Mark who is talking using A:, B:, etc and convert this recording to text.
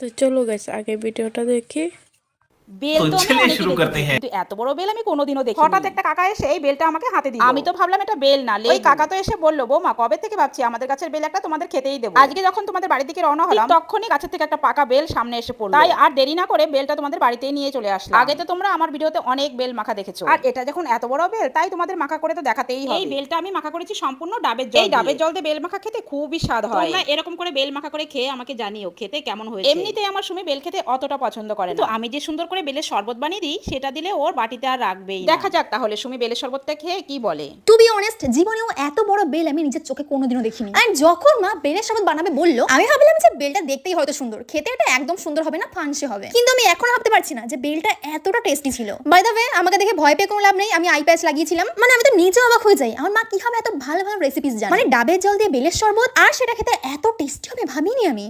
A: तो चलो गाइस आगे वीडियोটা দেখি।
B: বেল
C: तो
B: তো আমি
C: चलिए
B: অনেকই
C: शुरू करते
B: দেখেছি,
C: हैं।
B: কিন্তু এত বড় বেল আমি কোনোদিনও দেখিনি।
D: হঠাৎ একটা কাকা এসে এই বেলটা আমাকে হাতে দিল।
B: আমি তো ভাবলাম এটা বেল না,
D: ওই
B: লেবু।
D: কাকা তো এসে বলল, বৌমা কবে থেকে ভাবছি আমাদের গাছের বেল একটা তোমাদের খেতেই দেবো। আজকে যখন তোমাদের বাড়ির দিকে রওনা হলাম তখনই গাছের থেকে একটা পাকা বেল সামনে এসে পড়লো। তাই আর দেরি না করে বেলটা তোমাদের বাড়িতেই নিয়ে চলে আসলাম। আগে তো তোমরা আমার ভিডিওতে অনেক বেল মাখা দেখেছো, আর এটা যখন এত বড় বেল তাই তোমাদের মাখা করে তো দেখাতেই হবে। এই বেলটা আমি মাখা করেছি সম্পূর্ণ ডাবের জল। এই ডাবের জল দিয়ে বেল মাখা খেতে খুবই স্বাদ হয়। তোমরা এরকম করে বেল মাখা করে খেয়ে আমাকে জানিও খেতে কেমন হয়েছে। এমনিতেই আমার সুমি বেল খেতে অতটা পছন্দ করে না, তো আমি যে সুন্দর করে বেলের শরবত বানিয়ে দিই সেটা দিলে ওর বাটিতে আর রাখবেই না। দেখা যাক তাহলে সুমি বেলের শরবতটা খেয়ে কি বলে।
E: টু বি অনেস্ট, জীবনেও এত বড় বেল আমি নিজের চোখে কোনোদিনও দেখিনি। আর যখন মা বেলের শরবত বানাবে বললো, আমি ভাবলাম যে বেলটা দেখতেই হয়তো সুন্দর, খেতে এটা একদম সুন্দর হবে না, ফানসে হবে। কিন্তু আমি এখনো ভাবতে পারছি না যে বেলটা এতটা টেস্টি ছিল। বাই দ্য ওয়ে, আমাকে দেখে ভয় পেয়ে কোনো লাভ নেই, আমি আই প্যাচ লাগিয়েছিলাম। মানে আমি তো নিজে অবাক হয়ে যাই, আমার মা কিভাবে এত ভালো ভালো রেসিপিস জানে। মানে ডাবের জল দিয়ে বেলের শরবত, আর সেটা খেতে এত টেস্টি হবে ভাবিনি আমি।